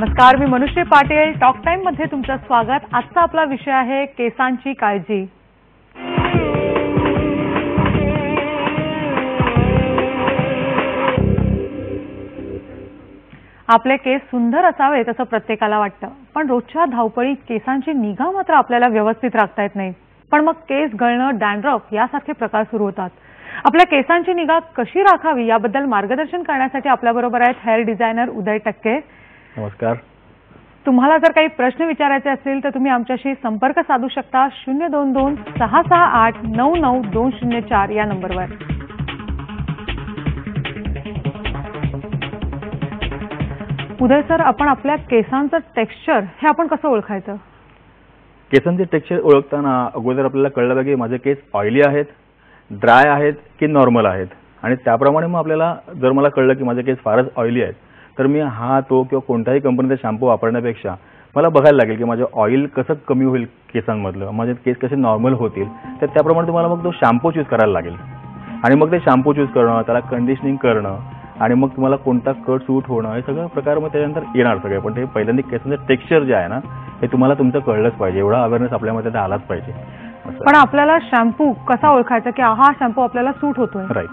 नमस्कार, मी Manushree Patil. Talk time मध्ये तुमचं स्वागत. आजचा आपला विषय आहे केसांची काळजी. आपले केस सुंदर असावेत असं प्रत्येकाला वाटतं, पण रोजच्या धावपळीत केसांची निगा मात्र आपल्याला व्यवस्थित राखता येत नाही. पण मग केस गळणं, डॅन्ड्रफ यासारखे प्रकार सुरू होतात. आपल्या केसांची निगा कशी राखावी याबद्दल मार्गदर्शन करण्यासाठी आपल्याबरोबर आहेत हेअर डिझायनर उदय टक्के. नमस्कार. तुम्हाला जर काही प्रश्न विचारायचे असतील तर तुम्ही आमच्याशी संपर्क साधू शकता 022-668-99204 या नंबरवर. उदय सर, आपण आपल्या केसांचं टेक्स्चर हे आपण कसं ओळखायचं? केसांचे टेक्स्चर ओळखताना अगोदर आपल्याला कळलं पाहिजे की माझे केस ऑइली आहेत, ड्राय आहेत की नॉर्मल आहेत. आणि त्याप्रमाणे मग आपल्याला जर मला कळलं की माझे केस फारच ऑइली आहेत तर मी हा तो किंवा कोणत्याही कंपनीचा शॅम्पू वापरण्यापेक्षा मला बघायला लागेल की माझं ऑइल कसं कमी होईल केसांमधलं, माझे केस कसे नॉर्मल होतील. तर त्याप्रमाणे तुम्हाला मग तो शॅम्पू चूज करायला लागेल. आणि मग ते शॅम्पू चूज करणं, त्याला कंडिशनिंग करणं आणि मग तुम्हाला कोणता कट सूट होणं हे सगळं प्रकार मग त्याच्यानंतर येणार सगळे. पण ते पहिल्यांदा केसांचं टेक्स्चर जे आहे ना हे तुम्हाला तुमचं कळलंच पाहिजे. एवढा अवेअरनेस आपल्यामध्ये ते आलाच पाहिजे. पण आपल्याला शॅम्पू कसा ओळखायचा की हा शॅम्पू आपल्याला सूट होतोय? राईट.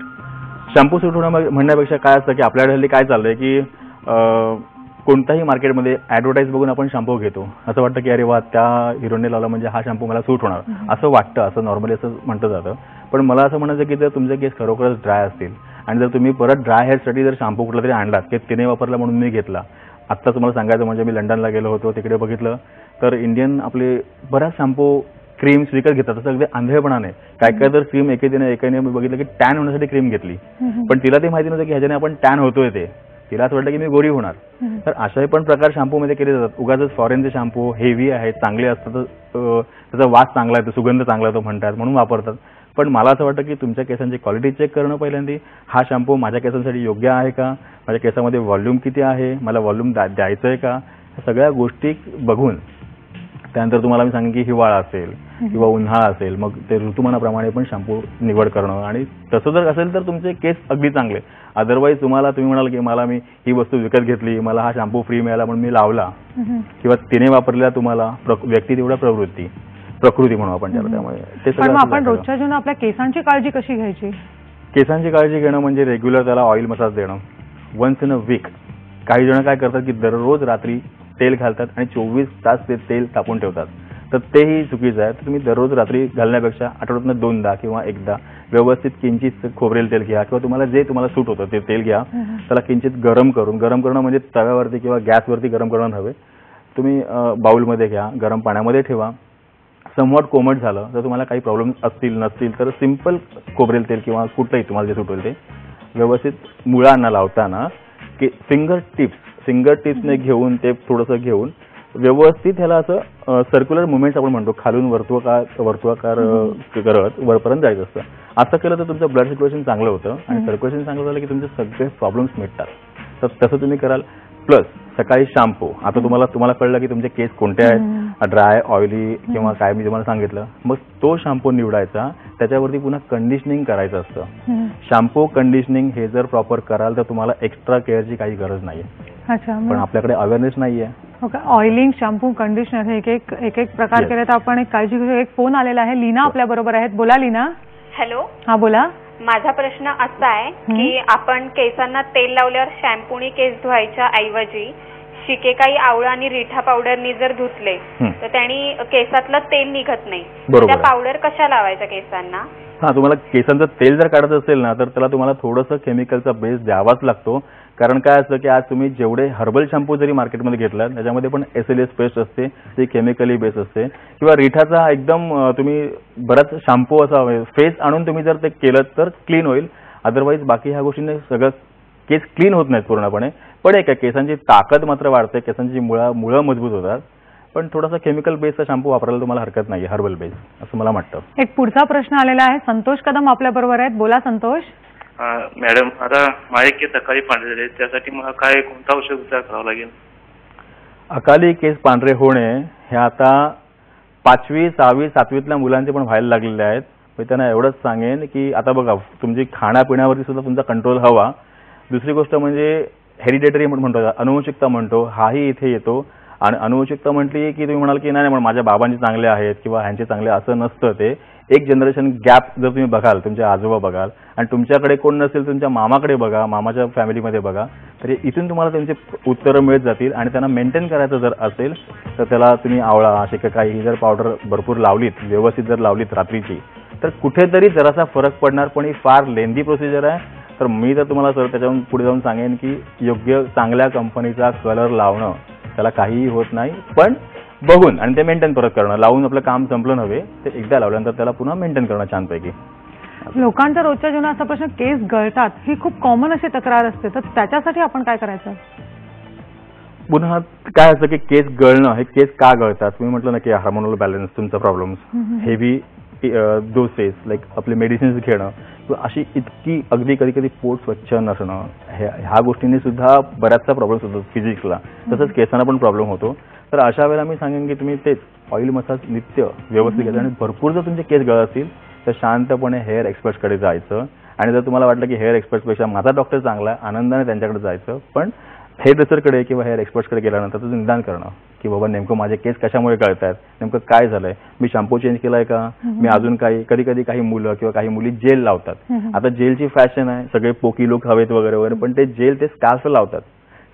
शॅम्पू सूट होणं म्हणण्यापेक्षा काय असतं की आपल्याकडे हल्ली काय चाललंय की कोणत्याही मार्केटमध्ये ॲडव्हर्टाईज बघून आपण शॅम्पू घेतो. असं वाटतं की अरे वा, त्या हिरोने लावला म्हणजे हा शॅम्पू मला सूट होणार असं वाटतं, असं नॉर्मली असं म्हटलं जातं. पण मला असं म्हणायचं की जर तुमचे केस खरोखरच ड्राय असतील आणि जर तुम्ही परत ड्राय हेअरसाठी जर शॅम्पू कुठला तरी आणलात की तिने वापरला म्हणून मी घेतला. आत्ताच मला सांगायचं म्हणजे मी लंडनला गेलो होतो, तिकडे बघितलं तर इंडियन आपले बऱ्याच शॅम्पू क्रीम्स विकत घेतात. असं अगदी आंधळेपणाने काय काय तर क्रीम एकाने मी बघितलं की टॅन होण्यासाठी क्रीम घेतली, पण तिला ते माहिती नव्हतं की ह्याच्याने आपण टॅन होतोय. ते तिला असं वाटलं की मी गोरी होणार. तर अशाही पण प्रकार शॅम्पूमध्ये केले जातात. उगाच फॉरेनचे शॅम्पू हेवी आहेत, चांगले असतात, त्याचा वास चांगला आहे, सुगंध चांगला आहे तो म्हणतात म्हणून वापरतात. पण मला असं वाटतं की तुमच्या केसांची क्वालिटी चेक करणं पहिल्यांदा, हा शॅम्पू माझ्या केसांसाठी योग्य आहे का, माझ्या केसामध्ये व्हॉल्यूम किती आहे, मला व्हॉल्यूम द्यायचं आहे का, ह्या सगळ्या गोष्टी बघून त्यानंतर तुम्हाला मी सांगेन की हिवाळा असेल किंवा उन्हाळा असेल मग ते ऋतुमानाप्रमाणे पण शॅम्पू निवड करणं. आणि तसं जर असेल तर तुमचे केस अगदी चांगले. अदरवाईज तुम्ही म्हणाल की मी ही वस्तू विकत घेतली, मला हा शॅम्पू फ्री मिळाला म्हणून मी लावला किंवा तिने वापरलेला तुम्हाला व्यक्ती तेवढा प्रकृती म्हणू आपण त्याला. त्यामुळे ते सगळं आपण रोजच्या जीवनात आपल्या केसांची काळजी कशी घ्यायची? केसांची काळजी घेणं म्हणजे रेग्युलर त्याला ऑइल मसाज देणं वन्स इन अ वीक. काही जण काय करतात की दररोज रात्री तेल घालतात आणि 24 तास ते तेल तापून ठेवतात. तर तेही चुकीचं आहे. तर तुम्ही दररोज रात्री घालण्यापेक्षा आठवड्यातून 2दा किंवा एकदा व्यवस्थित किंचित खोबरेल तेल घ्या किंवा तुम्हाला सूट होतं ते तेल घ्या. त्याला किंचित गरम करणं म्हणजे तव्यावरती किंवा गॅसवरती गरम करणं नव्हे. तुम्ही बाउलमध्ये घ्या, गरम पाण्यामध्ये ठेवा. समवॉट कोमट झालं तर तुम्हाला काही प्रॉब्लेम असतील नसतील तर सिंपल खोबरेल तेल किंवा कुठलंही तुम्हाला जे सूट होईल ते व्यवस्थित मुळांना लावताना की फिंगर टिप्सने घेऊन ते थोडंसं घेऊन व्यवस्थित ह्याला असं सर्क्युलर मुवमेंट्स आपण म्हणतो, खालून वर्तुळाकार करत वरपर्यंत जायचं असतं. असं केलं तर तुमचं ब्लड सर्क्युलेशन चांगलं होतं आणि सर्क्युलेशन चांगलं झालं की तुमचे सगळे प्रॉब्लेम्स मिटतात. तर तसं तुम्ही कराल. प्लस सकाळी शॅम्पू. आता तुम्हाला कळलं की तुमचे केस कोणते आहेत, ड्राय, ऑइली किंवा काय मी तुम्हाला सांगितलं, मग तो शॅम्पू निवडायचा. त्याच्यावरती पुन्हा कंडिशनिंग करायचं असतं. शॅम्पू कंडिशनिंग हे जर प्रॉपर कराल तर तुम्हाला एक्स्ट्रा केअरची काही गरज नाहीये. पण आपल्याकडे अवेअरनेस नाहीये. ऑइलिंग, शॅम्पू, कंडिशनर हे एक प्रकार केले तर आपण एक काळजी घेऊ. एक फोन आलेला आहे. लीना आपल्या बरोबर आहेत. बोला लीना. हॅलो. हा बोला. माझा प्रश्न असा आहे की आपण केसांना तेल लावल्यावर शॅम्पूनी केस धुवायच्या ऐवजी शिकेकाई, आवळा आणि रिठा पावडरनी जर धुतले तर त्यांनी केसातलं तेल निघत नाही. त्या पावडर कशा लावायच्या केसांना? तुम्हाला केसांचं तेल जर काढत असेल ना तर त्याला तुम्हाला थोडंसं केमिकलचा बेस द्यावाच लागतो. कारण काय असतं की आज तुम्ही जेवढे हर्बल शॅम्पू जरी मार्केटमध्ये घेतला त्याच्यामध्ये पण SLS पेस्ट असते, ती केमिकली बेस असते. किंवा रिठाचा एकदम तुम्ही बराच शॅम्पू असा फेस आणून तुम्ही जर ते केलं तर क्लीन होईल. अदरवाईज बाकी ह्या गोष्टींनी सगळं केस क्लीन होत नाहीत पूर्णपणे. पण एक केसांची ताकद मात्र वाढते, केसांची मुळं मजबूत होतात. पण थोडासा केमिकल बेसचा शॅम्पू वापरायला तुम्हाला हरकत नाही, हर्बल बेस, असं मला वाटतं. एक पुढचा प्रश्न आलेला आहे. संतोष कदम आपल्या बरोबर आहेत. बोला संतोष. मॅडम, आता माझे केस अकाली पांढरे झाले, त्यासाठी मला कोणता औषध उपचार करावा लागेल? अकाली केस पांढरे होणे हे आता 5वी, 6वी, 7वीतल्या मुलांचे पण व्हायला लागलेले आहेत. मी त्यांना एवढंच सांगेन की आता बघा, तुमची खाण्यापिण्यावरती सुद्धा तुमचा कंट्रोल हवा. दुसरी गोष्ट म्हणजे हेरिडेटरी म्हणतो, अनुवंशिकता म्हणतो, हाही इथे येतो. आणि अनुवंशिकता म्हटली की तुम्ही म्हणाल की नाही नाही माझ्या बाबांचे चांगले आहेत किंवा ह्यांचे चांगले, असं नसतं. ते एक जनरेशन गॅप जर तुम्ही बघाल, तुमचे आजोबा बघाल आणि तुमच्याकडे कोण नसेल तुमच्या मामाकडे बघा, मामाच्या फॅमिलीमध्ये बघा, तर इथून तुम्हाला त्यांची उत्तरं मिळत जातील. आणि त्यांना मेंटेन करायचं जर असेल तर त्याला तुम्ही आवळा शिकेकाई जर पावडर भरपूर लावलीत, व्यवस्थित जर लावलीत रात्रीची, तर कुठेतरी जरासा फरक पडणार. पण ही फार लेंदी प्रोसिजर आहे. तर मी तर तुम्हाला सर त्याच्याहून पुढे जाऊन सांगेन की योग्य चांगल्या कंपनीचा कलर लावणं, त्याला काहीही होत नाही. पण बघून आणि ते मेंटेन परत करणं, लावून आपलं काम संपलं नव्हे, ते एकदा लावल्यानंतर त्याला पुन्हा मेंटेन करणं छानपैकी. लोकांच्या रोजच्या जीवनात असा प्रश्न, केस गळतात, ही खूप कॉमन अशी तक्रार असते, तर त्याच्यासाठी आपण काय करायचं? पुन्हा काय असतं की केस गळणं, हे केस का गळतात? तुम्ही म्हटलं ना की हार्मोनल बॅलन्स, तुमचा प्रॉब्लेम्स, हेवी डोसेस लाईक आपले मेडिसिन्स घेणं, किंवा अशी इतकी अगदी कधी कधी पोट स्वच्छ नसणं, ह्या गोष्टींनी सुद्धा बऱ्याचसा प्रॉब्लेम्स होतात फिजिक्सला, तसंच केसांना पण प्रॉब्लेम होतो. तर अशा वेळेला मी सांगेन की तुम्ही तेच ऑइल मसाज नित्य व्यवस्थित घ्यायचं. आणि भरपूर जर तुमचे केस गळत असतील तर शांतपणे हेअर एक्सपर्ट्सकडे जायचं. आणि जर तुम्हाला वाटलं की हेअर एक्सपर्ट्सपेक्षा माझा डॉक्टर चांगला आहे, आनंदाने त्यांच्याकडे जायचं. पण हेअर ड्रेसरकडे किंवा हेअर एक्सपर्ट्सकडे गेल्यानंतर तुझं निदान करणं की बाबा नेमकं माझे केस कशामुळे गळत आहेत, नेमकं काय झालंय, मी शॅम्पू चेंज केलाय का, मी अजून काही, कधी कधी काही मुलं किंवा काही मुली जेल लावतात. आता जेलची फॅशन आहे, सगळे पोकी लोक हवेत वगैरे वगैरे, पण ते जेल ते स्कार्फ लावतात.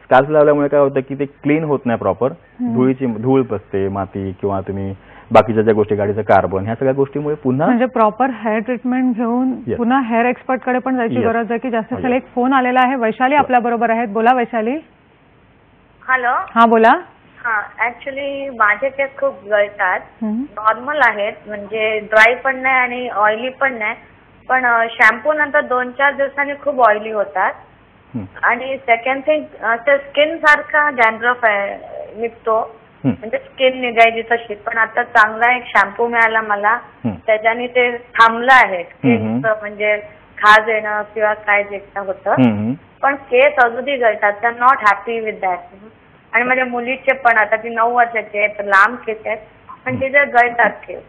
स्कार्फ लावल्यामुळे काय होतं की ते क्लीन होत नाही प्रॉपर, धूळ बसते, माती किंवा तुम्ही बाकीच्या ज्या गोष्टी, गाडीचं कार्बन, ह्या सगळ्या गोष्टीमुळे पुन्हा म्हणजे प्रॉपर हेअर ट्रीटमेंट घेऊन पुन्हा हेअर एक्सपर्ट कडे पण जायची गरज आहे की जास्त असेल. एक फोन आलेला आहे, वैशाली आपल्या बरोबर आहेत. बोला वैशाली. हॅलो. हा बोला. हा, ऍक्च्युली माझे केस खूप गळतात, नॉर्मल आहेत, म्हणजे ड्राय पण नाही आणि ऑइली पण नाही, पण शॅम्पू नंतर 2-4 दिवसांनी खूप ऑइली होतात. आणि सेकंड थिंग, त्या स्किन सारखा डॅन्ड्रफ आहे, निघतो, म्हणजे स्किन निघायची तशी. पण आता चांगला एक शॅम्पू मिळाला मला, त्याच्याने ते थांबलं आहे स्किनचं, म्हणजे खाज येणं किंवा काय जे होतं. पण केस अजूनही गळतात, त्या नॉट हॅपी विथ दॅट. आणि माझ्या मुलीचे पण, आता ती 9 वर्षाची आहे, तर लांब केस आहेत, पण तिचे गळतात केस.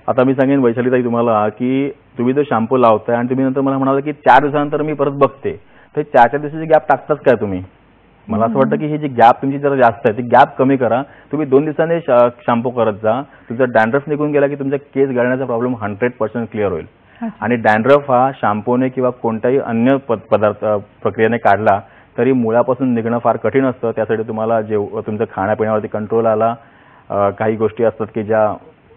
आता मी सांगेन वैशालीताई तुम्हाला की तुम्ही जो शॅम्पू लावताय आणि तुम्ही नंतर मला म्हणाला की 4 दिवसानंतर मी परत बघते, तर 4 दिवसाची गॅप टाकताच काय तुम्ही? मला असं वाटतं की ही जी गॅप तुमची जरा जास्त आहे, ती गॅप कमी करा. तुम्ही 2 दिवसांनी शॅम्पू करत जा. तुमचा डॅन्ड्रफ निघून गेला की तुमचा केस गळण्याचा प्रॉब्लेम 100% क्लिअर होईल. आणि डॅन्ड्रफ हा शॅम्पूने किंवा कोणत्याही अन्य पदार्थ प्रक्रियेने काढला तरी मुळापासून निघणं फार कठीण असतं. त्यासाठी तुम्हाला तुमचं खाण्यापिण्यावरती कंट्रोल आला, काही गोष्टी असतात की ज्या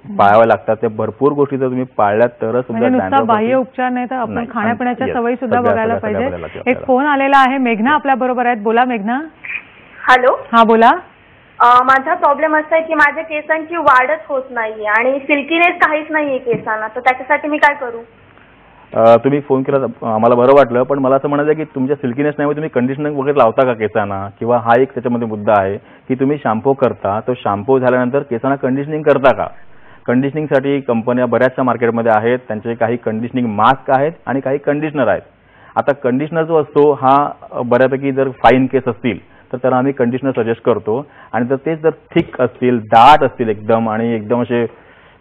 पाळाव्या लागतात, त्या भरपूर गोष्टी जर तुम्ही पाळल्यात तरच तुमचा बाह्य उपचार नाही तर आपण खाण्यापिण्याच्या सवयी सुद्धा बघायला पाहिजे. एक फोन आलेला आहे, मेघना आपल्या बरोबर आहेत. बोला मेघना. हॅलो. हा बोला. माझा प्रॉब्लेम असा आहे की माझ्या केसांची वाढच होत नाहीये आणि सिल्कीनेस काहीच नाहीये केसांना, तर त्याच्यासाठी मी काय करू? तुम्ही फोन केला आम्हाला बरं वाटलं, पण मला असं म्हणायचं की तुमच्या सिल्कीनेस नाही, तुम्ही कंडिशनर वगैरे लावता का केसांना? किंवा हा एक त्याच्यामध्ये मुद्दा आहे की तुम्ही शॅम्पू करता, तो शॅम्पू झाल्यानंतर केसांना कंडिशनिंग करता का? कंडिशनिंगसाठी कंपन्या बऱ्याचशा मार्केटमध्ये आहेत, त्यांचे काही कंडिशनिंग मास्क आहेत आणि काही कंडिशनर आहेत. आता कंडिशनर जो असतो हा बऱ्यापैकी जर फाईन केस असतील तर त्यांना आम्ही कंडिशनर सजेस्ट करतो. आणि जर तेच जर थिक असतील, दाट असतील एकदम आणि एकदम असे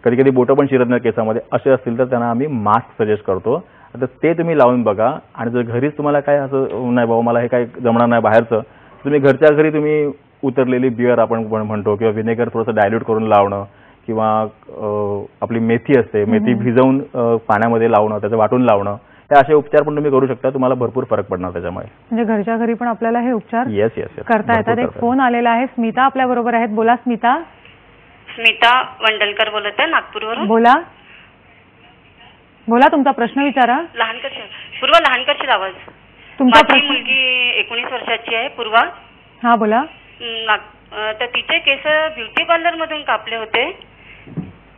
कधी कधी बोटं पण शिरत नाही केसामध्ये असे असतील तर त्यांना आम्ही मास्क सजेस्ट करतो. आता ते तुम्ही लावून बघा. आणि जर घरीच तुम्हाला काय असं नाही बाबा मला हे काय जमणार नाही बाहेरचं, तुम्ही घरच्या घरी तुम्ही उतरलेली बिअर आपण म्हणतो किंवा विनेगर थोडंसं डायल्यूट करून लावणं किंवा आपली मेथी असते, मेथी भिजवून पाण्यामध्ये लावणं, त्याचं वाटून लावणं, हे असे उपचार पण तुम्ही करू शकता. तुम्हाला भरपूर फरक पडणार त्याच्यामुळे. म्हणजे घरच्या घरी पण आपल्याला हे उपचार येस येस करता येतात. एक फोन आलेला आहे, स्मिता आपल्या बरोबर आहेत. बोला स्मिता. स्मिता वंडलकर बोलत आहे नागपूरवरून. बोला बोला तुमचा प्रश्न विचारा. पूर्वा लहानकरची आवाज. तुमचा माझी मुलगी 19 वर्षाची आहे पूर्वा. हा बोला. तर तिचे केस ब्युटी पार्लर मधून कापले होते.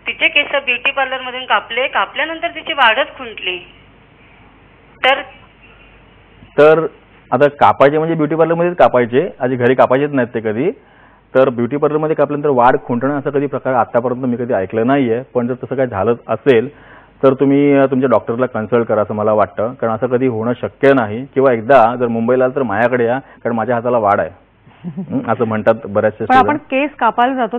तिचे केस ब्युटी पार्लर मधून कापल्यानंतर तिची वाढच खुंटली. तर आता कापायचे म्हणजे ब्युटी पार्लरमध्येच कापायचे, आधी घरी कापायचेच नाहीत ते कधी. तर ब्युटी पार्लरमध्ये कापल्यानंतर वाढ खुंटणं असं कधी प्रकार आतापर्यंत मी कधी ऐकलं नाहीये. पण जर तसं काही झालं असेल तर तुम्ही तुमच्या डॉक्टरला कन्सल्ट करा असं मला वाटतं, कारण असं कधी होणं शक्य नाही. किंवा एकदा जर मुंबईला तर माझ्याकडे या, कारण माझ्या हाताला वाढ आहे असं म्हणतात बऱ्याचशा. आपण केस कापायला जातो